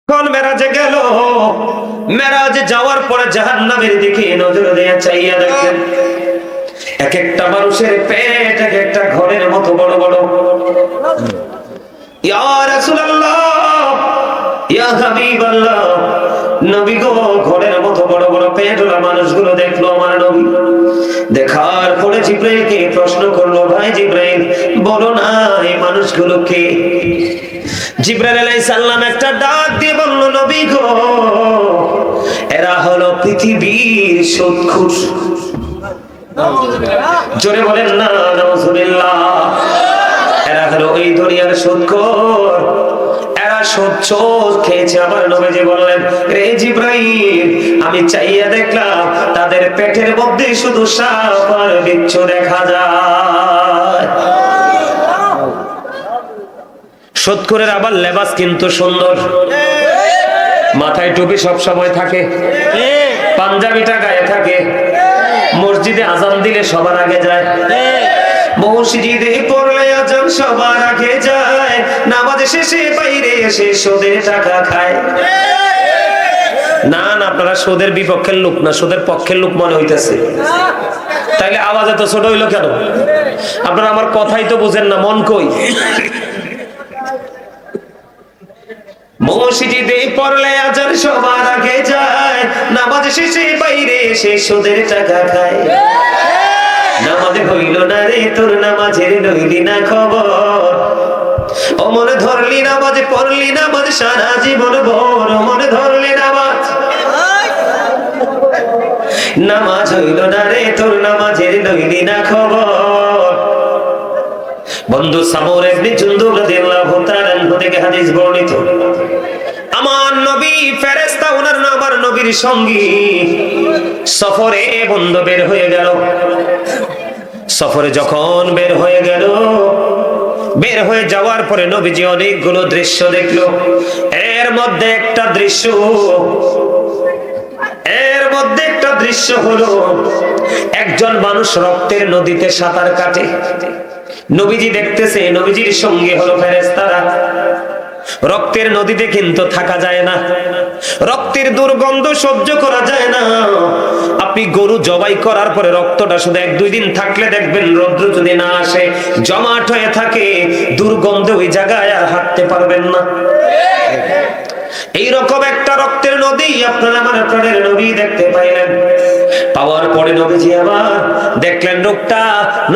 কোন মেরাজে গেল, মেরাজে যাওয়ার পরে জাহান্নামের দিকে নজর দিয়ে চাইয়া দেখলেন এক একটা মানুষের পেট এক একটা ঘরের মতো বড় বড়। ইয়া রাসূলুল্লাহ, ইয়া হাবিবাল্লাহ, নবী গো, ঘরের মতো বড় বড় পেটওয়ালা মানুষগুলো দেখলো আমার নবী। দেখার পরে জিবরাইলকে প্রশ্ন করলো, ভাই জিবরাইল, বলো না এই মানুষগুলো কে? জিবরাইল আলাইহিস সালাম একটা ডাক দিয়ে বলল, নবী গো, এরা হলো পৃথিবীর সুদখোর। জোরে বলেন না নাউজুবিল্লাহ। এরা হলো এই দুনিয়ার সুদখোর, এরা সুদ খেয়েছে। আমার নবীজি বললেন, রে জিবরাইল, আমি চাইয়া দেখলাম তাদের পেটের মধ্যে শুধু সাপ আর বিচ্ছু দেখা যায়। সুদখোরের আবার লেবাস কিন্তু সুন্দর, মাথায় টুপি সব সময় থাকে, পাঞ্জাবিটা গায়ে থাকে, মসজিদে আজান দিলে সবার আগে যায়, মসজিদে পড়লে আজান সবার আগে যায়, নামাজ শেষে বাইরে এসে সুদের টাকা খায়। না না, আপনারা সুদের বিপক্ষের লোক না, সুদের পক্ষের লোক মনে হইতেছে। তাইলে আওয়াজ এত ছোট হইলো কেন? আপনারা আমার কথাই তো বুঝেন না, মন কই? মসজিদে পড়লে আজান সবার আগে যায়, নামাজ শেষে বাইরে এসে সুদের টাকা খায়। নামাজে হইল না রে তোর, নামাজের লইলি না খবর, ও মনে ধরলি নামাজে পড়লি নামাজ সারা জীবন ভোর, ও মনে ধরলি নামাজ, নামাজ হইল না রে তোর, নামাজের লইলি না খবর। বন্ধু সামউর ইবনে জুনদুব রাদিয়াল্লাহু তাআলা আনহু থেকে হাদিস বর্ণিত, আমার নবী ফেরেশতা ওনার আমার নবীর সঙ্গী সফরে বন্ধু বের হয়ে গেল। সফরে যখন বের হয়ে গেল, বের হয়ে যাওয়ার পরে নবীজি অনেকগুলো দৃশ্য দেখলো। এর মধ্যে একটা দৃশ্য হলো একজন মানুষ রক্তের নদীতে সাঁতার কাটে। নবীজি দেখতেছে, নবীজির সঙ্গে হলো ফেরেশতারা। রক্তের নদীতে কিন্তু থাকা যায় না, রক্তের দুর্গন্ধ সহ্য করা যায় না। আপনি গরু জবাই করার পরে রক্তটা শুধু 1-2 দিন থাকলে দেখবেন, রৌদ্র যদি না আসে জমাট হয়ে থাকে, দুর্গন্ধে ওই জায়গায় আর হাঁটতে পারবেন না। এইরকম একটা রক্তের নদী আপনার আমার প্রাণের নবী দেখতে পাইলেন। পাওয়ার পরে নবীজি আবার দেখলেন লোকটা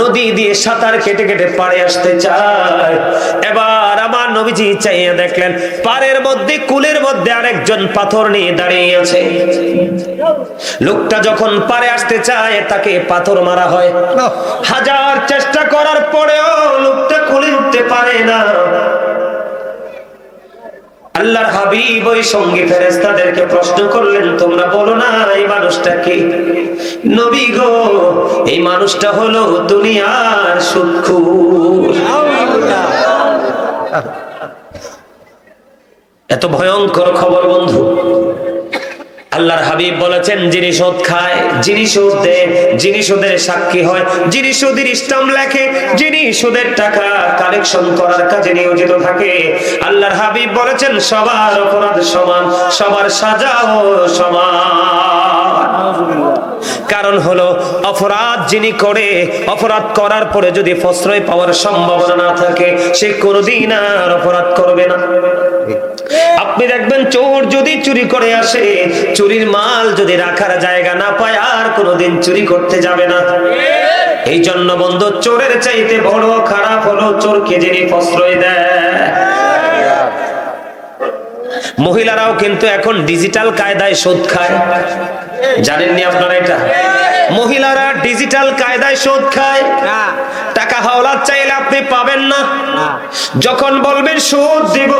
নদী দিয়ে সাঁতার কেটে কেটে পাড়ে আসতে চায়। এবার আমার নবীজি চাইয়া দেখলেন পাড়ের মধ্যে, কুলের মধ্যে আরেকজন পাথর নিয়ে দাঁড়িয়ে আছে। লোকটা যখন পাড়ে আসতে চায় তাকে পাথর মারা হয়। হাজার চেষ্টা করার পরেও লোকটা কুলে উঠতে পারে না। আল্লাহর হাবিব ওই সঙ্গী ফেরেশতাদেরকে প্রশ্ন করলেন, তোমরা বলো না এই মানুষটা কি? নবী গো, এই মানুষটা হলো দুনিয়ার সুদখোর। এত ভয়ঙ্কর খবর বন্ধু। আল্লাহর হাবিব বলেছেন, যিনি সুদ খায়, যিনি সুদ দেয়, যিনি সুদের সাক্ষী হয়, যিনি সুদের স্টাম্প লেখে, যিনি সুদের টাকা কালেকশন করার কাজে নিয়োজিত থাকে, আল্লাহর হাবিব বলেছেন সবার অপরাধ সমান, সবার সাজাও সমান। কারণ হলো অপরাধ যিনি করে, অপরাধ করার পরে যদি প্রশ্রয় পাওয়ার সম্ভাবনা না থাকে, সে কোনোদিন আর অপরাধ করবে না। আপনি দেখবেন চোর যদি চুরি করে আসে, চুরির মাল যদি রাখার জায়গা না পায়, আর কোনোদিন চুরি করতে যাবে না। এই জন্য বন্ধু, চোরের চাইতে বড় খারাপ হলো চোরকে যিনি প্রশ্রয় দেয়। মহিলারাও কিন্তু এখন ডিজিটাল কায়দায় সুদ খায়, জানেননি আপনারা এটা? মহিলারা ডিজিটাল কায়দায় সুদ খায়। টাকা হাওলাত চাইলে আপনি পাবেন না। যখন বলবেন সুদ দিব,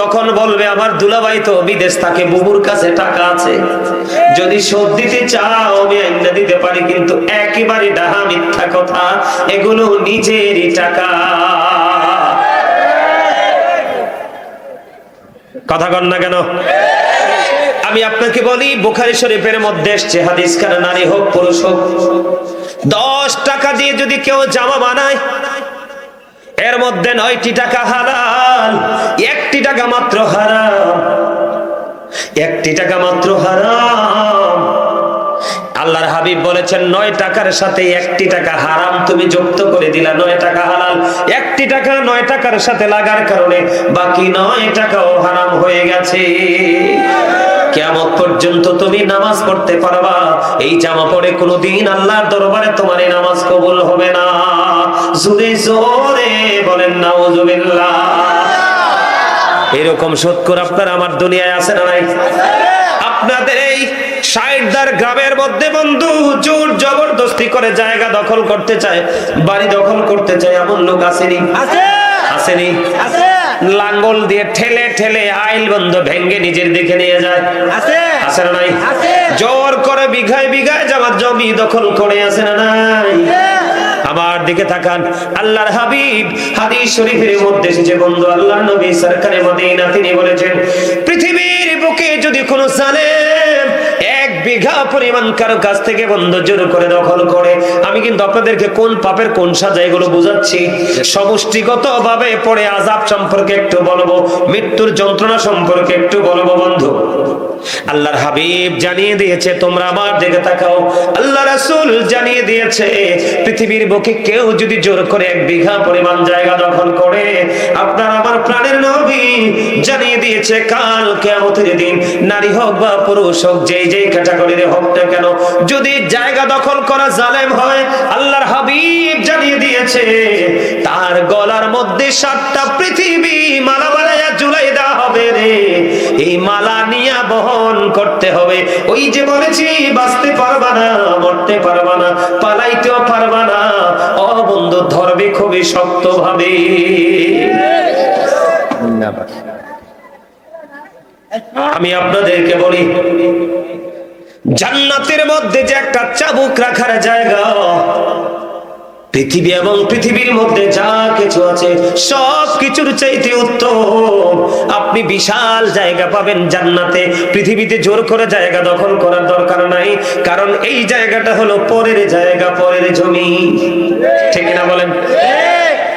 তখন বলবে আমার দুলাভাই তো বিদেশ থাকে, বুবুর কাছে টাকা আছে, যদি সুদ দিতে চাও আমি আইনা দিতে পারি, কিন্তু একেবারে ডাহা মিথ্যা কথা, এগুলো নিজেরই টাকা। কথা কন না কেন? আমি আপনাকে বলি, বুখারী শরীফের মধ্যে এসেছে হাদিস খানা, নারী হোক পুরুষ হোক, 10 টাকা দিয়ে যদি কেউ জামা বানায়, এর মধ্যে 9টি টাকা হালাল, 1টি টাকা মাত্র হারাম। একটি টাকা মাত্র হারাম। আল্লাহর হাবিব বলেছেন 9 টাকার সাথে একটি টাকা হারাম তুমি যুক্ত করে দিলা, 9 টাকা হালাল। একটি টাকা 9 টাকার সাথে লাগার কারণে বাকি 9 টাকাও হারাম হয়ে গেছে। কিয়ামত পর্যন্ত তুমি নামাজ পড়তে পারবা, এই জামা পরে কোনোদিন আল্লাহর দরবারে তোমার এই নামাজ কবুল হবে না। জোরে জোরে বলেন নাউজুবিল্লাহ। এরকম সৎকর আপনার আমার দুনিয়ায় আছে না নাই? আপনাদের এই সাইডদার গ্রামের মধ্যে বন্ধু জোর জবরদস্তি করে জায়গা দখল করতে চায়, বাড়ি দখল করতে চায়, এমন লোক আসেনি? আসেনি? লাঙ্গল দিয়ে ঠেলে ঠেলে আইল বন্ধ ভেঙ্গে নিজের দিকে নিয়ে যায়, আছে না নাই? জোর করে বিঘায় বিঘায় জামাত জমি দখল করে, আছে না নাই? আমার দিকে তাকান, আল্লাহর হাবিব হাদিস শরীফের মধ্যে এসেছে বন্ধু, আল্লাহর নবী সরকারে মদিনা তিনি বলেছেন, পৃথিবীর বুকে যদি কোনো জালেম 1 বিঘা পরিমাণ কারো কাছ থেকে বন্ধু জোর করে দখল করে, আমি কিন্তু আপনাদেরকে কোন পাপের কোন সাজা এগুলো বুঝাচ্ছি, সমষ্টিগত ভাবে পড়ে আযাব সম্পর্কে একটু বলবো, মৃত্যুর যন্ত্রণা সম্পর্কে একটু বলবো বন্ধু। আল্লাহর হাবিব জানিয়ে দিয়েছে, তোমরা আমার দিকে তাকাও, আল্লাহ রাসূল জানিয়ে দিয়েছে, পৃথিবীর বুকে কেউ যদি জোর করে 1 বিঘা পরিমাণ জায়গা দখল করে, আপনার আমার প্রাণের নবী জানিয়ে দিয়েছে, কাল কিয়ামতের দিন নারী হোক বা পুরুষ হোক, যেই যেই ক্যাটাগরির হোক না কেন, যদি জায়গা দখল করা জালেম হয়, আল্লাহর হাবিব জানিয়ে দিয়েছে, তার গলার মধ্যে 7টা পৃথিবী মালা বানায়া ঝুলাই দেওয়া হবে রে। এই মালা নিয়ে বহন করতে হবে। ওই যে বলেছি, বাঁচতে পারবা না, মরতে পারবা না, পালাইতেও পারবা না, ও বন্ধু ধরবে খুবই শক্ত ভাবে। আমি আপনাদেরকে বলি, জান্নাতের মধ্যে যে একটা চাবুক রাখার জায়গা, পৃথিবী এবং পৃথিবীর মধ্যে যা কিছু আছে সব কিছুর চাইতে উত্তম। আপনি বিশাল জায়গা পাবেন জান্নাতে, পৃথিবীতে জোর করে জায়গা দখল করার দরকার নাই, কারণ এই জায়গাটা হলো পরের জায়গা, পরের জমি, ঠিক না বলেন?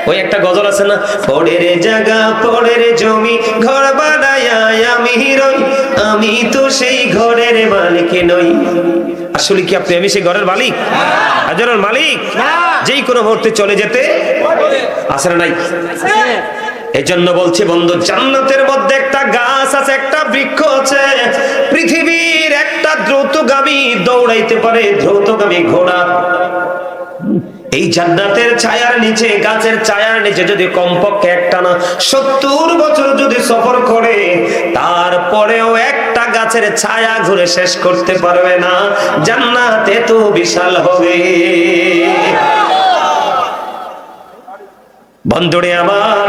ওই একটা গজল আছে না, পরের জায়গা পরের জমি, ঘর বানায়া আমি রই, আমি তো সেই ঘরের মালিক নই। আসলে কি আপনি আমি সেই ঘরের মালিক? হাজারের মালিক যেই কোনো মুহূর্তে চলে যেতে আছে না নাই? এই জন্য বলছি বন্ধু, জান্নাতের মধ্যে একটা গাছ আছে, একটা বৃক্ষ আছে, পৃথিবীর একটা দ্রুতগামী দৌড়াইতে পারে দ্রুতগামী ঘোড়া। এই জান্নাতের ছায়ার নিচে, গাছের ছায়ার নিচে যদি কমপক্ষে একটানা 70 বছর যদি সফর করে, তারপরেও একটা গাছের ছায়া ঘুরে শেষ করতে পারবে না। জান্নাত এত বিশাল হবে বন্ধুরে আমার।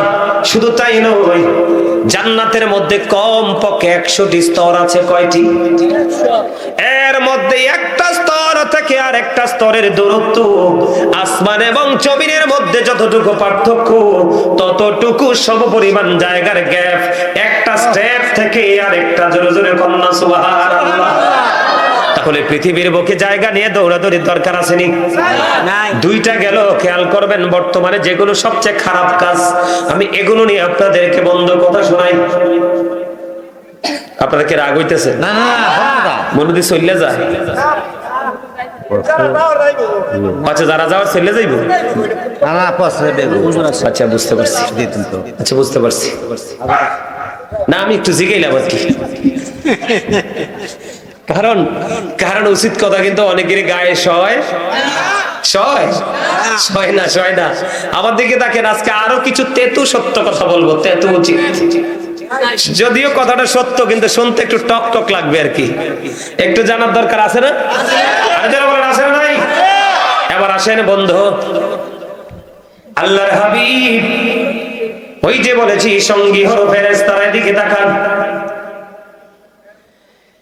শুধু তাই নয়, জান্নাতের মধ্যে কমপক্ষে 100টি স্তর আছে। কয়টি? এর মধ্যে একটা স্তর থেকে আর একটা স্তরের দূরত্ব আসমান এবং জমিনের মধ্যে যতটুকু পার্থক্য, ততটুকু সমপরিমাণ জায়গার গ্যাপ, একটা স্টেপ থেকে আর একটা। জোরে জোরে কন্যা সুবহানাল্লাহ। তাহলে পৃথিবীর বুকে জায়গা নিয়ে দৌড়াদৌড়ির দরকার আসেনি? দুইটা গেল, খেয়াল করবেন বর্তমানে যেগুলো সবচেয়ে খারাপ কাজ, আমি এগুলো নিয়ে আপনাদেরকে বন্ধ কথা শোনাই। আপনারা কি রাগ হইতেছে? না না, মনে দিয়ে চলে যায়। আচ্ছা, যারা যাওয়ার চলে যাইব। আচ্ছা, বুঝতে পারছি। আচ্ছা, বুঝতে পারছি। না, আমি একটু জিগাইলাম আর কি, কারণ উচিত কথা কিন্তু অনেকের গায়ে সয় না। আমার দিকে দেখেন, আজকে আরো কিছু তেতু সত্য কথা বলবো, তেতু উচিত, যদিও কথাটা সত্য কিন্তু শুনতে একটু টক টক লাগবে আর কি, একটু জানার দরকার আছে না? আছে না নাই? এবার আসেন বন্ধু, আল্লাহর হাবিব ওই যে বলেছি সঙ্গী হলো ফেরেশতারা। এদিকে তাকান,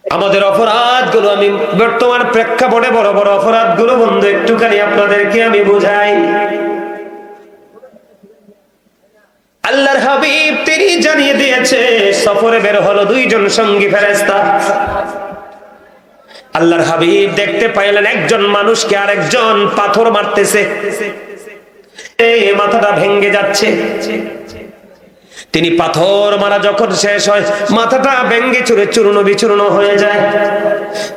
আমাদের অপরাধগুলো, আমি বর্তমান প্রেক্ষাপটে বড় বড় অপরাধগুলো বন্ধু একটুখানি আপনাদেরকে আমি বুঝাই। আল্লাহর হাবিব তিনি জানিয়ে দিয়েছে, সফরে বের হলো 2 জন সঙ্গী ফেরেশতা। আল্লাহর হাবিব দেখতে পাইলেন একজন মানুষকে আরেকজন পাথর মারতেছে, মাথাটা ভেঙে যাচ্ছে। তিনি পাথর মারা যখন শেষ হয়, মাথাটা ভেঙ্গে চুরে চূর্ণ বিচূর্ণ হয়ে যায়।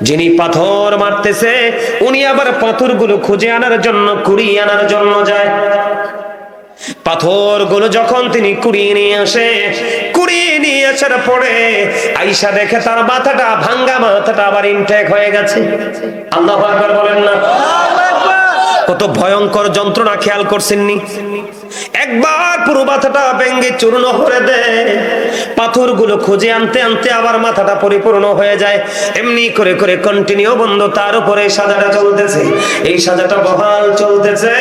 যিনি পাথর মারতেছে উনি আবার পাথরগুলো খুঁজে আনার জন্য, কুড়িয়ে আনার জন্য যায়। পাথরগুলো যখন তিনি কুড়িয়ে নিয়ে আসে, কুড়িয়ে নিয়ে আসার পরে আয়েশা দেখে তার মাথাটা, ভাঙ্গা মাথাটা আবার ইনটেক হয়ে গেছে। আল্লাহু আকবার বলেন না? কত ভয়ঙ্কর যন্ত্রণা খেয়াল করছেননি? একবার পুরো মাথাটা ভেঙ্গে চূর্ণ করে দেয়, পাথরগুলো খুঁজে আনতে আনতে আবার মাথাটা পরিপূর্ণ হয়ে যায়। এমনি করে করে কন্টিনিউ বন্ধ, তার উপরে সাজাটা চলতেছে, এই সাজাটা বহাল চলতেছে।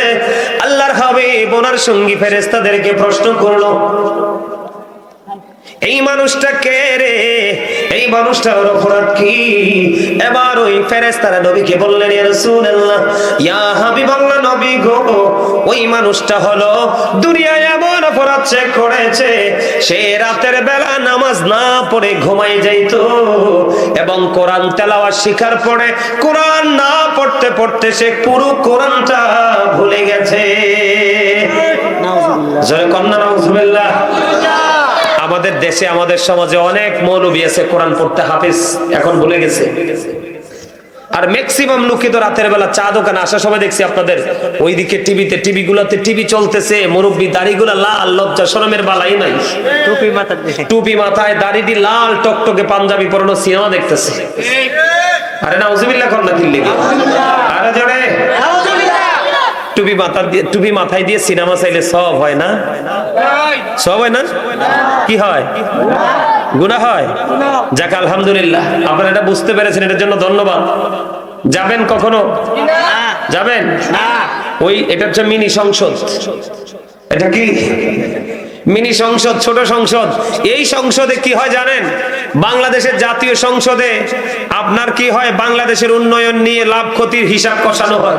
আল্লাহর হাবিব ওনার সঙ্গী ফেরেশতাদেরকে প্রশ্ন করলো, এই মানুষটা কে রে? এই মানুষটার অপরাধ কি? এবার ওই ফেরেশতারা নবীকে বললেন, ইয়া রাসূলুল্লাহ, ইয়া হাবিবাল্লাহ, নবী গো, ওই মানুষটা হলো দুনিয়ায় এমন অপরাধ সে করেছে, সে রাতের বেলা নামাজ না পড়ে ঘুমাই যাইতো এবং কোরআন তেলাওয়াত শিখার পরে কোরআন না পড়তে পড়তে সে পুরো কোরআনটা ভুলে গেছে। জোরে কন্না নাউজুবিল্লাহ। আমাদের দেশে, আমাদের সমাজে অনেক মৌলবী আছে কোরআন পড়তে হাফেজ, এখন ভুলে গেছে। আর ম্যাক্সিমাম লোকই তো রাতের বেলা চা দোকানে আসার সময় দেখছি আপনাদের ওইদিকে টিভিতে, টিভি গুলাতে টিভি চলতেছে, মুরব্বী দাড়িগুলা লাল, লজ্জা শরমের বালাই নাই, টুপি মাথায়, দাড়িটি লাল টকটকে, পাঞ্জাবি পরানো, সিনেমা দেখতেছে। আরে নাউজুবিল্লাহ কর না দিল্লি, আরে জোরে টুপি মাথায় দিয়ে সিনেমা চাইলে সব হয় না? সব হয় না? কি হয়? গুনাহ হয়। যাক আলহামদুলিল্লাহ, আপনারা এটা বুঝতে পেরেছেন, এটার জন্য ধন্যবাদ। যাবেন কখনো? যাবেন না। ওই এটা হচ্ছে মিনি সংসদ। এটা কি মিনি সংসদ, ছোট সংসদ। এই সংসদে কি হয় জানেন? বাংলাদেশের জাতীয় সংসদে আপনার কি হয়, বাংলাদেশের উন্নয়ন নিয়ে লাভ ক্ষতির হিসাব কষানো হয়।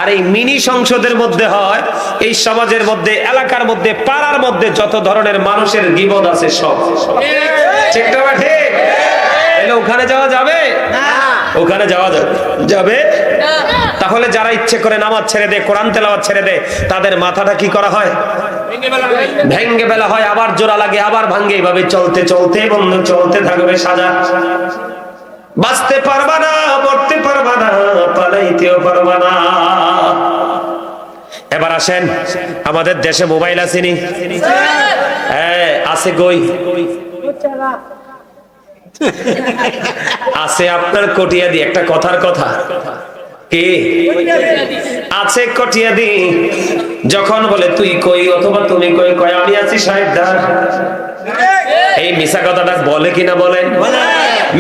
আর এই মিনি সংসদের মধ্যে হয় এই সমাজের মধ্যে, এলাকার মধ্যে, পাড়ার মধ্যে যত ধরনের মানুষের গীবত আছে সব। ঠিক না ঠিক? তাহলে ওখানে যাওয়া যাবে না? ওখানে যাওয়া যাবে? তাহলে যারা ইচ্ছে করে নামাজ ছেড়ে দেয়, কোরআন তেলাওয়াত ছেড়ে দেয়, তাদের মাথাটা কি করা হয়? ভেঙ্গে ফেলা হয়, আবার জোড়া লাগে, আবার ভাঙ্গে। এইভাবে চলতে চলতে বন্ধু চলতে থাকবে সাজা। বাঁচতে পারবা না, মরতে পারবা না, পালাইতেও পারবা না। এবার আসেন, আমাদের দেশে মোবাইল আসেনি? হ্যাঁ আছে। কই আছে? আপনার কটিয়াদি একটা কথার কথা কি আছে? কটিয়াদি যখন বলে তুই কই অথবা তুমি কই, কয় আমি আছি সাহেবদার। এই মিছা কথাটা বলে কিনা বলেন?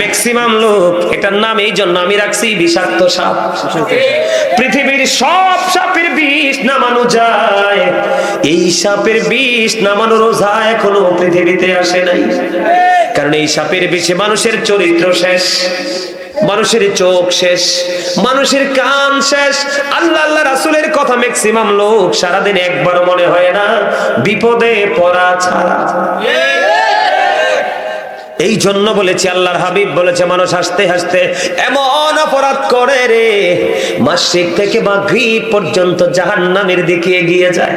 ম্যাক্সিমাম লোক। এটার নাম এই জন্য আমি রাখছি বিষাক্ত সাপ। পৃথিবীর সব সাপের বিষ নামানো যায়, এই সাপের বিষ নামানো রোজা এখনো পৃথিবীতে আসে নাই। কারণ এই সাপের বিষে মানুষের চরিত্র শেষ, মানুষের চোখ শেষ, মানুষের কান শেষ। আল্লাহ আল্লাহ রাসূলের কথা ম্যাক্সিমাম লোক সারাদিন একবারও মনে হয় না, বিপদে পড়া ছাড়া। এই জন্য বলেছি, আল্লাহর হাবিব বলেছে, মানুষ হাসতে হাসতে এমন অপরাধ করে রে, মাশরিক থেকে মাগরিব পর্যন্ত জাহান্নামের দিকে এগিয়ে যায়।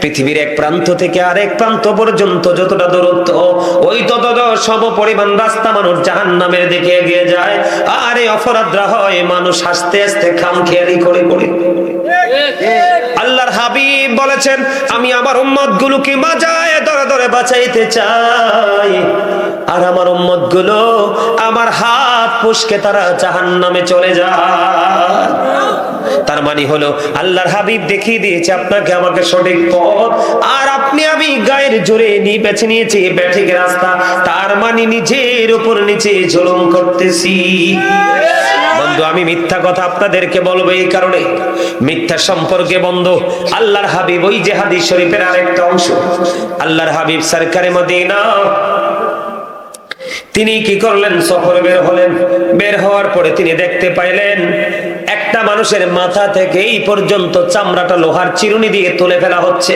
পৃথিবীর এক প্রান্ত থেকে আরেক প্রান্ত পর্যন্ত যতটা দূরত্ব, ওই তত সম পরিমাণ রাস্তা মানুষ জাহান্নামের দিকে এগিয়ে যায়। আর এই অপরাধরা হয় মানুষ হাসতে হাসতে খামখেয়ালি করে করে। আল্লাহর হাবিব বলেছেন, আমি আমার উম্মত গুলোকে মাজায় ধরে ধরে বাঁচাইতে চাই, আর আমার উম্মত গুলো আমার হাত পুশকে তারা জাহান্নামে চলে যায়। তার মানে হলো আল্লাহর হাবিব দেখিয়ে দিয়েছে আপনাকে আমাকে সঠিক পথ, আর আপনি আমি গায়ের জোরে নিয়ে বেছে নিয়েছি ব্যাঠিক রাস্তা। তার মানে নিজের উপর নিচে জুলুম করতেছি। বন্ধু, আমি মিথ্যা কথা আপনাদেরকে বলবো এই কারণে, মিথ্যা সম্পর্কে বন্ধু আল্লাহর হাবিব, ওই যে হাদিস শরীফের আরেকটা অংশ, আল্লাহর হাবিব সরকারে মদিনা তিনি কি করলেন, সফরে বের হলেন। বের হওয়ার পরে তিনি দেখতে পাইলেন একটা মানুষের মাথা থেকে এই পর্যন্ত চামড়াটা লোহার চিরুনি দিয়ে তুলে ফেলা হচ্ছে।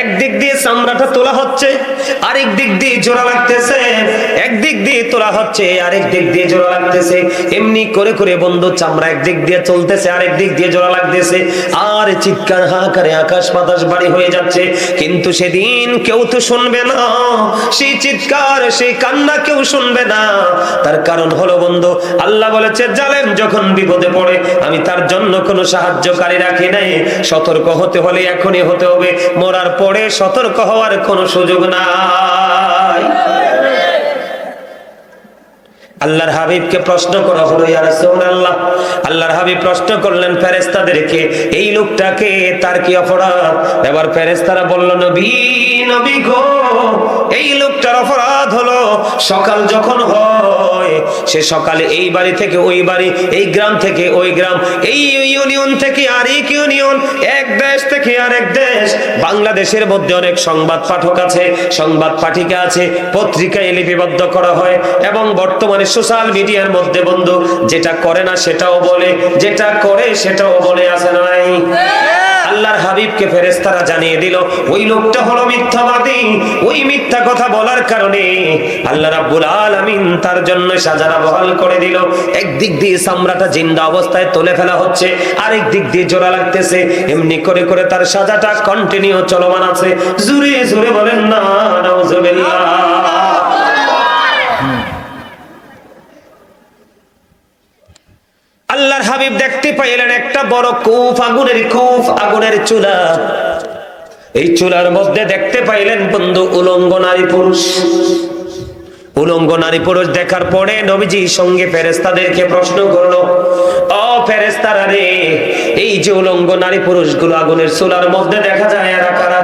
একদিক দিয়ে চামড়াটা তোলা হচ্ছে, আরেক দিক দিয়ে জোড়া লাগতেছে। একদিক দিয়ে তোলা তোলা হচ্ছে, আরেক দিক দিয়ে জোড়া লাগতেছে। এমনি করে করে বন্ধু চামড়া একদিক দিয়ে চলতেছে, আরেক দিক দিয়ে জোড়া লাগতেছে, আর চিৎকার হাহাকারে আকাশ বাতাস বাড়ি হয়ে যাচ্ছে। কিন্তু সেদিন কেউ তো শুনবে না, সেই চিৎকার সেই কান্না কেউ শুনবে না। তার কারণ হলো বন্ধু, আল্লাহ বলেছে জালেম যখন বিপদে পড়ে আমি তার জন্য কোনো সাহায্যকারী রাখি নাই। সতর্ক হতে হলে এখনই হতে হবে, মরার পরে সতর্ক হওয়ার কোনো সুযোগ নাই। আল্লাহর হাবিবকে প্রশ্ন করা হলো, ইয়া রাসূলুল্লাহ, আল্লাহর হাবিব প্রশ্ন করলেন ফেরেশতাদেরকে, এই লোকটাকে তার কি অপরাধ? এবার ফেরেশতারা বলল, নবী গো, এই লোকটার অপরাধ হলো সকাল যখন হয় সে সকালে এই বাড়ি থেকে ওই বাড়ি, এই গ্রাম থেকে ওই গ্রাম, এই ইউনিয়ন থেকে আরেক ইউনিয়ন, এক দেশ থেকে আরেক দেশ, বাংলাদেশের মধ্যে অনেক সংবাদ পাঠক আছে, সংবাদ পাঠিকা আছে, পত্রিকায় লিপিবদ্ধ করা হয়, এবং বর্তমানে সোশ্যাল মিডিয়ার মধ্যে বন্ধু যেটা করে না সেটাও বলে, যেটা করে সেটাও বলে, আছে না নাই? আল্লাহর হাবিবকে ফেরেশতারা জানিয়ে দিল ওই লোকটা হলো মিথ্যাবাদী। ওই মিথ্যা কথা বলার কারণে আল্লাহ রাব্বুল আলামিন তার জন্য সাজারা বহাল করে দিল। একদিক দিয়ে চামড়াটা জিন্দা অবস্থায় তুলে ফেলা হচ্ছে, আরেক দিক দিয়ে জোড়া লাগতেছে। এমনি করে করে তার সাজাটা কন্টিনিউ চলমান আছে। জোরে জোরে বলেন না নাউজুবিল্লাহ। আল্লাহর হাবিব দেখতে পাইলেন একটা বড় কূপ, আগুনের চুলা। এই চুলার মধ্যে দেখতে পাইলেন বন্ধু উলঙ্গ নারী পুরুষ। দেখার পরে নবীজি সঙ্গে ফেরেশতাদেরকে প্রশ্ন করলো, ও ফেরেশতারা রে, এই যে উলঙ্গ নারী পুরুষগুলো আগুনের চুলার মধ্যে দেখা যায়, এরা কারা?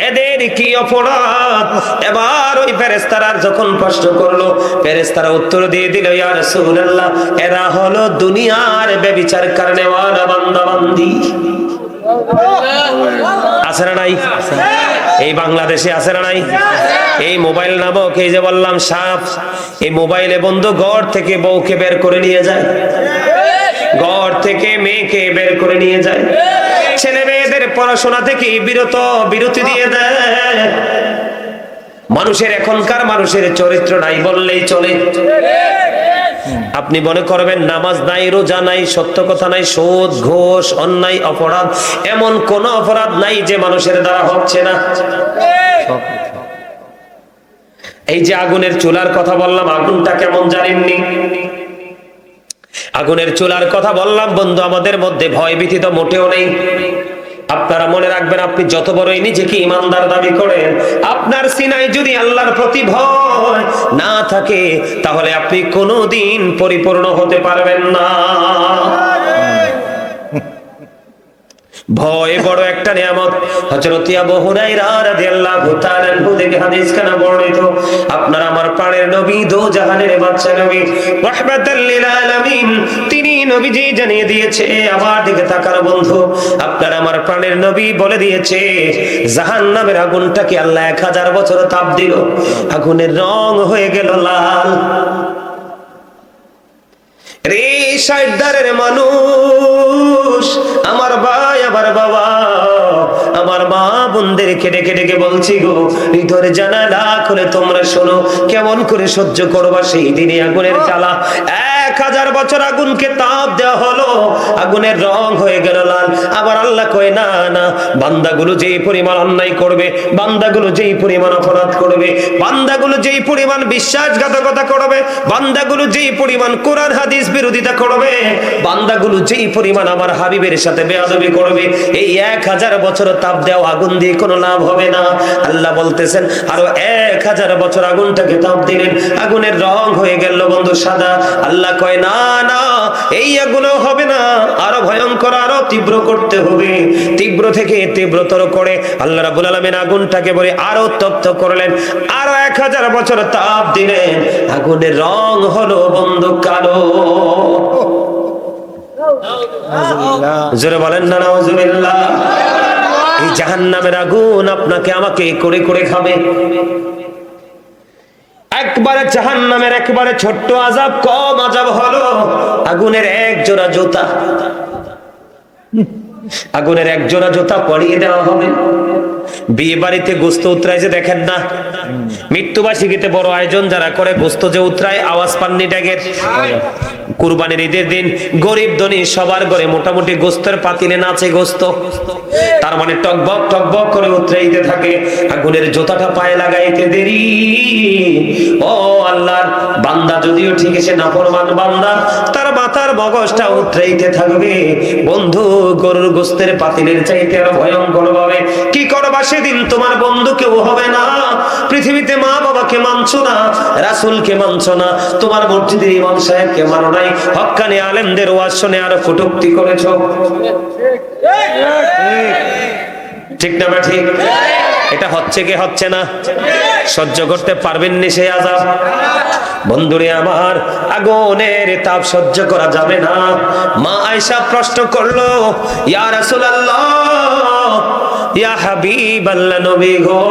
এদের কি অপরাধ? এবার ওই ফেরেশতারা যখন প্রশ্ন করলো, ফেরেশতারা উত্তর দিয়ে দিল, ইয়া রাসূলুল্লাহ, এরা হলো দুনিয়ার ব্যভিচার করনেওয়ালা বান্দা বান্দি। আছে না নাই? এই বাংলাদেশে আছে না নাই? এই মোবাইল নামক এই যে বললাম সাপ, এই মোবাইলে বন্ধু ঘর থেকে বউকে বের করে নিয়ে যায়, ঘর থেকে মেয়েকে বের করে নিয়ে যায়, ছেলে মেয়েদের পড়াশোনা থেকে বিরতি দিয়ে দেয়। এখনকার মানুষের চরিত্র নাই বললেই চলে। আপনি মনে করবেন নামাজ নাই, রোজা নাই, সত্য কথা নাই, সুদ ঘুষ অন্যায় অপরাধ, এমন কোন অপরাধ নাই যে মানুষের দ্বারা হচ্ছে না। এই যে আগুনের চুলার কথা বললাম, আগুনটা কেমন জানেননি? আগুনের চুলার কথা বললাম বন্ধু, আমাদের মধ্যে ভয় ভীতি তো মোটেও নেই। আপনারা মনে রাখবেন, আপনি যত বড়ই নিজেকে ইমানদার দাবি করেন, আপনার সিনায় যদি আল্লাহর প্রতি ভয় না থাকে তাহলে আপনি কোনোদিন পরিপূর্ণ হতে পারবেন না। ভয় বড় একটা নিয়ামত। হযরত আবু হুরায়রা রাদিয়াল্লাহু তাআলা আনহু থেকে হাদিস খানা বর্ণিত, আপনার আমার প্রাণের নবী, দো জাহানের বাদশা নবী, রাহমাতাল লিল আলামিন, তিনি নবীজি জানিয়ে দিয়েছে, আমার দিকে তাকার বন্ধু, আপনার আমার প্রাণের নবী বলে দিয়েছে, জাহান্নামের আগুনটাকে আল্লাহ 1000 বছর তাপ দিল, আগুনের রং হয়ে গেল লাল। রে সাইদারের মানুষ, আমার ভাই, আমার বাবা, আমার মা বোনদেরকে ডেকে ডেকে বলছি গো, ভিতরে জানালা খুলে তোমরা শোনো, কেমন করে সহ্য করবা সেই দিনে আগুনের জ্বালা। 1000 বছর আগুনকে তাপ দেওয়া হলো, আগুনের রং হয়ে গেল লাল। আবার আল্লাহ কয়, না না, বান্দাগুলো যেই পরিমাণ অন্যায় করবে, বান্দাগুলো যেই পরিমাণ অপরাধ করবে, বান্দাগুলো যেই পরিমাণ বিশ্বাসঘাতকতা করবে, বান্দাগুলো যেই পরিমাণ কোরআন হাদিস বিরোধিতা করবে, বান্দাগুলো যেই পরিমাণ আমার হাবিবের সাথে বেয়াদবি করবে, এই 1000 বছর তাপ দেওয়া আগুন দিয়ে কোনো লাভ হবে না। আল্লাহ বলতেছেন আরো 1000 বছর আগুনটাকে তাপ দিলেন, আগুনের রং হয়ে গেল বন্ধু সাদা। আল্লাহ কয়, না না, এই আগুন হবে না, আরো ভয়ঙ্কর, আরো তীব্র করতে হবে। তীব্র থেকে তীব্রতর করে আল্লাহ রাব্বুল আলামিন আগুনটাকে বলে আরো তপ্ত করলেন, আরো 1000 বছর তাপ দিলেন, আগুনের রং হলো বন্ধু কালো। জোরে বলেন না নাউজুবিল্লাহ। এই জাহান্নামের আগুন আপনাকে আমাকে করে করে খাবে। একবারে জাহান্নামের একবারে ছোট্ট আযাব, কম আযাব হলো আগুনের এক জোড়া জুতা। আগুনের এক জোড়া জুতা পরিয়ে দেওয়া হবে, বিয়ে বাড়িতে গোস্ত উতরায় যে দেখেন না, মৃত্যুবার্ষিকীতে বড় আয়োজন যারা করে, গোস্ত যে উতরায় আওয়াজ পাননি ট্যাগের। কুরবানির ঈদের দিন গরিব ধনী সবার ঘরে মোটামুটি গোস্তের পাতিলে নাচে গোস্ত, তার মানে টকবক টকবক করে উতরাইতে থাকে। আগুনের জোতাটা পায়ে লাগাইতে দেরি। ও আল্লাহর বান্দা যদিও ঠিক আছে নাফরমান বান্দা, তার মাথার মগজটা উতরাইতে থাকবে। বন্ধু গরুর গোস্তের পাতিলের চাইতে আরো ভয়ঙ্কর ভাবে কি করবা সেদিন? তোমার বন্ধু কেউ হবে না। পৃথিবীতে মা বাবাকে মানছো না, রাসূলকে মানছো না, তোমার মসজিদের ইমাম সাহেবকে মানো নাই, হক্কানি আলেমদের ওয়াজ শুনে আরো কটূক্তি করেছো। ঠিক না ঠিক? এটা হচ্ছে কি হচ্ছে না? সহ্য করতে পারবেন না সেই আযাব? বন্ধুরে আমার, আগুনের তাপ সহ্য করা যাবে না। মা আয়েশা প্রশ্ন করলো, ইয়া রাসূলুল্লাহ, ইয়া হাবিবাল্লাহ, নবী গো,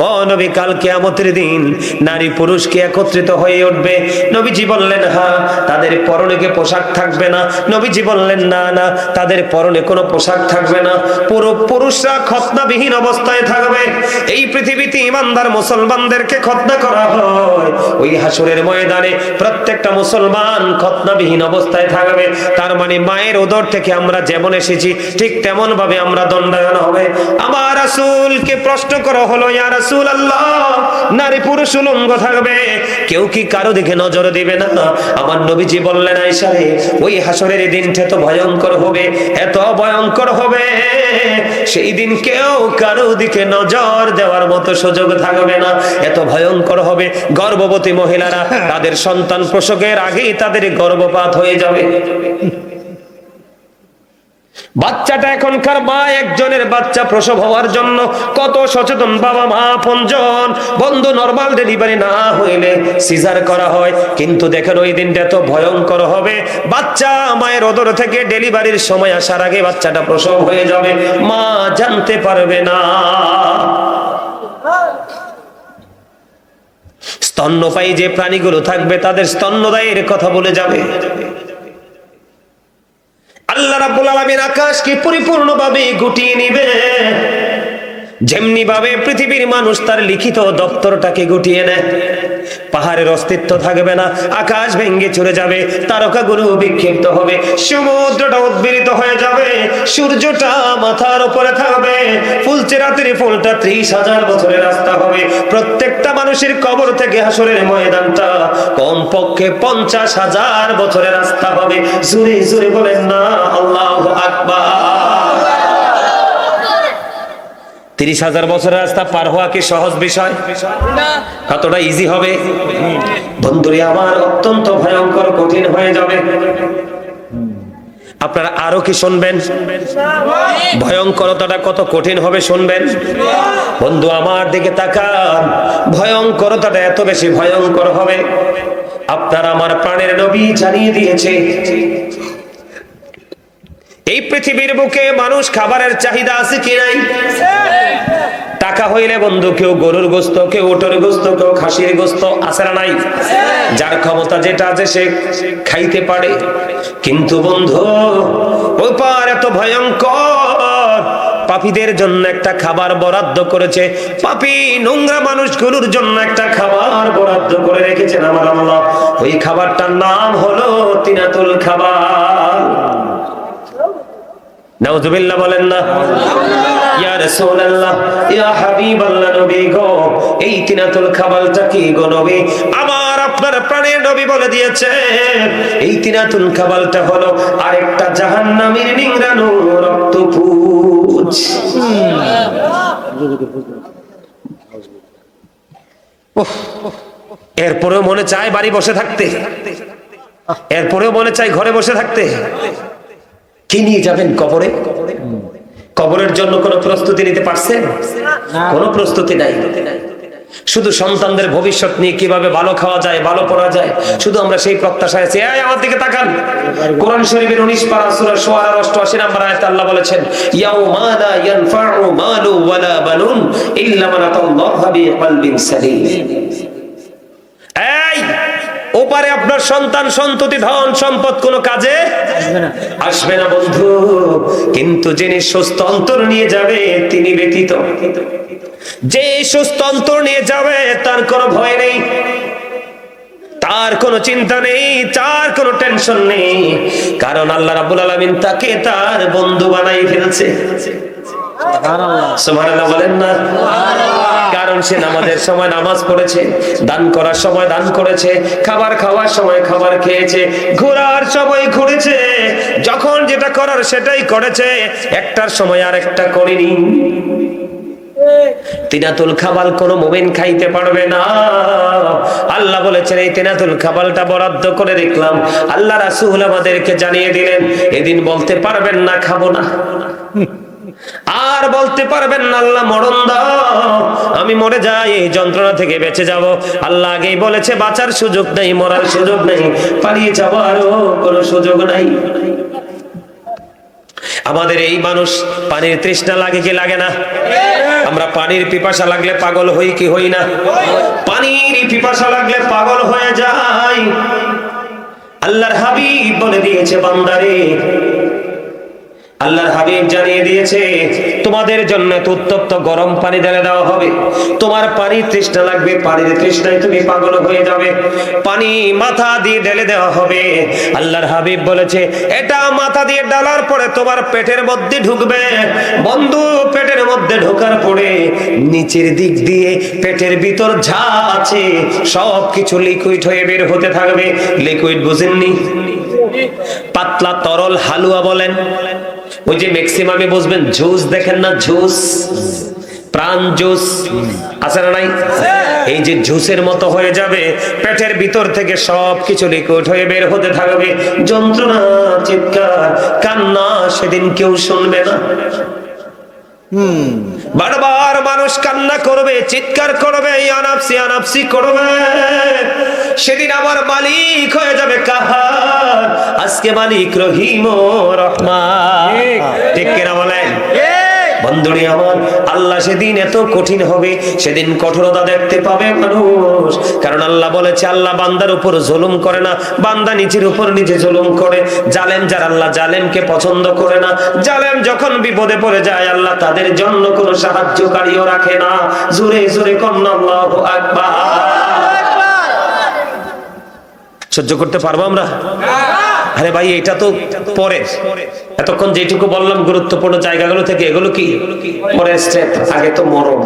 ও নবী, কাল কিয়ামতের দিন নারী পুরুষ কি একত্রিত হয়ে উঠবে? নবীজি বললেন হ্যাঁ। তাদের পরনে কি পোশাক থাকবে না? নবীজি বললেন না না, তাদের পরনে কোনো পোশাক থাকবে না, পুরো পুরুষরা খতনাবিহীন অবস্থায় থাকবে। এই পৃথিবীতে ইমানদার মুসলমানদেরকে খতনা করা হয়, ওই হাসরের ময়দানে প্রত্যেকটা মুসলমান খতনাবিহীন অবস্থায় থাকবে। তার মানে মায়ের উদর থেকে আমরা যেমন এসেছি ঠিক তেমন ভাবে আমরা দণ্ডায়মান হবে। আমার রাসূলকে প্রশ্ন করা হলো, ইয়া রাসূলুল্লাহ, নারী পুরুষ উলঙ্গ থাকবে, কেউ কি কারো দিকে নজর দিবে না? আমার নবীজি বললেন, আয়েশা রে, ওই হাসরের দিনটা তো ভয়ঙ্কর হবে, এত ভয়ঙ্কর হবে, সেই দিন কেউ কারো দিকে নজর দেওয়ার মতো সুযোগ থাকবে না। এত ভয়ঙ্কর হবে, গর্ভবতী মহিলারা তাদের সন্তান প্রসবের আগেই তাদের গর্ভপাত হয়ে যাবে। বাচ্চাটা এখনকার মা একজনের বাচ্চা প্রসব হওয়ার জন্য কত সচেতন বাবা মা আপনজন। বন্ধু, নরমাল ডেলিভারি না হইলে সিজার করা হয়, কিন্তু দেখেন ওই দিনটা এত ভয়ঙ্কর হবে, বাচ্চা মায়ের উদর থেকে ডেলিভারির সময় আসার আগে বাচ্চাটা প্রসব হয়ে যাবে, মা জানতে পারবে না। স্তন্যপায়ী যে প্রাণীগুলো থাকবে তাদের স্তন্যদায়ের কথা বলে যাবে। আল্লাহ রাব্বুল আলামিন আকাশকে পরিপূর্ণভাবে গুটিয়ে নিবে, যেমনি ভাবে পৃথিবীর মানুষ তার লিখিত দপ্তরটাকে গুটিয়ে নেয়। পাহাড়ের অস্তিত্ব থাকবে না, আকাশ ভেঙে চলে যাবে, তারকাগুলো বিক্ষিপ্ত হবে, সমুদ্রটা উদ্বেলিত হয়ে যাবে, সূর্যটা মাথার উপরে থাকবে, ফুলচেরাতের ফুলটা 30,000 বছরের রাস্তা হবে। প্রত্যেকটা মানুষের কবর থেকে হাসরের ময়দানটা কমপক্ষে 50,000 বছরের রাস্তা হবে। জোরে জোরে বলেন না আল্লাহু আকবার। 30,000 বছরের রাস্তা পার হওয়া কি সহজ বিষয়? কতটা ইজি হবে বন্ধুরে আমার, অত্যন্ত ভয়ঙ্কর কঠিন হয়ে যাবে। আপনারা আরো কি শুনবেন? ভয়ঙ্করতাটা কত কঠিন হবে শুনবেন। বন্ধু আমার দিকে তাকান, ভয়ঙ্করতাটা এত বেশি ভয়ঙ্কর হবে, আপনার আমার প্রাণের নবী জানিয়ে দিয়েছে। এই পৃথিবীর বুকে মানুষ খাবারের চাহিদা আছে কি নাই? টাকা হইলে বন্ধু কেউ গরুর গোস্ত, কেউ ওটের গোস্ত, কেউ খাসির গোস্ত, আছে না নাই? যার ক্ষমতা যেটা আছে সে খাইতে পারে। কিন্তু বন্ধু ওই পার এত ভয়ঙ্কর, পাপীদের জন্য একটা খাবার বরাদ্দ করেছে, পাপী নোংরা মানুষগুলোর জন্য একটা খাবার বরাদ্দ করে রেখেছেন আমার আল্লাহ। ওই খাবারটার নাম হলো তিনাতুল খাবার। নাউজুবিল্লাহ বলেন না? ইয়া রাসূলুল্লাহ, ইয়া হাবিবাল্লাহ, নবী গো, এই তিনাতুল খাবারটা কি গো নবী? আমার আপনার প্রাণের নবী বলে দিয়েছে, এই তিনাতুল খাবারটা হলো আরেকটা জাহান্নামীর নিংড়ানো রক্তপুঁজ। এরপরেও মনে চায় বাড়ি বসে থাকতে, এরপরেও মনে চায় ঘরে বসে থাকতে। কি নিয়ে যাবেন কবরে? কবরের জন্য কোনো প্রস্তুতি নিতে পারছেন? কোনো প্রস্তুতি নাই। শুধু সন্তানদের ভবিষ্যৎ নিয়ে কিভাবে ভালো খাওয়া যায়, ভালো পড়া যায়, শুধু আমরা সেই প্রত্যাশায় আছি। এই আমার দিকে তাকান, কোরআন শরীফের 19 পারা সূরা শুআরা 88 নম্বর আয়াতে আল্লাহ বলেছেন, ইয়াউমা লা ইয়ানফাউ মালু ওয়ালা বানুন ইল্লা মান আতাল্লাহা বিকলবিন সালিম। এই ওপারে আপনার সন্তান সন্ততি ধন সম্পদ কোনো কাজে আসবে না বন্ধু। কিন্তু যিনি সুস্থ অন্তর নিয়ে যাবে তিনি ব্যতীত, যে সুস্থ অন্তর নিয়ে যাবে তার কোনো ভয় নেই, তার কোনো চিন্তা নেই, তার কোনো টেনশন নেই, কারণ আল্লাহ রাব্বুল আলামিন তাকে তার বন্ধু বানাই ফেলছে। সুবহানাল্লাহ বলেন না? কারণ সে নামাজের সময় নামাজ পড়েছে, দান করার সময় দান করেছে, খাবার খাওয়ার সময় খাবার খেয়েছে, ঘোরার সময় ঘুরেছে, যখন যেটা করার সেটাই করেছে, একটার সময় আর একটা করেনি। তিনাতুল খাবাল কোন মুমিন খাইতে পারবে না। আল্লাহ বলেছেন এই তিনাতুল খাবালটা বরাদ্দ করে দেখলাম। আল্লাহ রাসূল আমাদেরকে জানিয়ে দিলেন এদিন বলতে পারবেন না খাবো না, আর বলতে পারবেন না আল্লাহ মরণ দাও, আমি মরে যাই, এই যন্ত্রণা থেকে বেঁচে যাব। আল্লাহ আগেই বলেছে বাঁচার সুযোগ নেই, মরার সুযোগ নেই, পালিয়ে যাওয়ারও কোনো সুযোগ নাই। আমাদের এই মানুষ পানির তৃষ্ণা লাগে কি লাগে না? আমরা পানির পিপাসা লাগলে পাগল হই কি হই না? পানির পিপাসা লাগলে পাগল হয়ে যাই। আল্লাহর হাবিব বলে দিয়েছে বান্দারে, আল্লাহর হাবিব জানিয়ে দিয়েছে তোমাদের জন্য উত্তপ্ত গরম পানি ঢেলে দেওয়া হবে। তোমার পানি তৃষ্ণা লাগবে, পানির তৃষ্ণায় তুমি পাগল হয়ে যাবে, পানি মাথা দিয়ে ঢেলে দেওয়া হবে। আল্লাহর হাবিব বলেছে এটা মাথা দিয়ে ঢালার পরে তোমার পেটের মধ্যে ঢুকবে। বন্ধু, পেটের মধ্যে ঢোকার পরে নিচের দিক দিয়ে পেটের ভিতর যা আছে সব কিছু লিকুইড হয়ে বের হতে থাকবে। লিকুইড বুঝেননি? পাতলা তরল হালুয়া বলেন, ওই যে ম্যাক্সিমামে বুঝবেন জুস দেখেন না, জুস, প্রাণ জুস আছে না নাই? এই যে জুসের মতো হয়ে যাবে, পেটের ভিতর থেকে সব কিছু লিকুইড হয়ে বের হতে থাকবে। যন্ত্রণা, চিৎকার, কান্না সেদিন কেউ শুনবে না। বারবার মানুষ কান্না করবে, চিৎকার করবে, আনাপসি আনাপসি করবে। সেদিন আমার মালিক হয়ে যাবে কাহার? আজকে মালিক রহিম ও রহমান। ঠিক কিনা বলেন? বন্ধুরে আমার, আল্লাহ সেদিন এত কঠিন হবে, সেদিন কঠোরতা দেখতে পাবে মানুষ। কারণ আল্লাহ বলেছে আল্লাহ বান্দার উপর জুলুম করে না, বান্দা নিজের উপর নিজে জুলুম করে। জালেম যারা, আল্লাহ জালেমকে পছন্দ করে না। জালেম যখন বিপদে পড়ে যায় আল্লাহ তাদের জন্য কোনো সাহায্যকারীও রাখে না। জোরে জোরে কন্না আল্লাহু আকবার। সহ্য করতে পারবো আমরা? আরে ভাই এটা তো পরে, এতক্ষণ যেটুকু বললাম গুরুত্বপূর্ণ জায়গাগুলো থেকে, এগুলো কি পরের স্টেপ, আগে তো মরণ।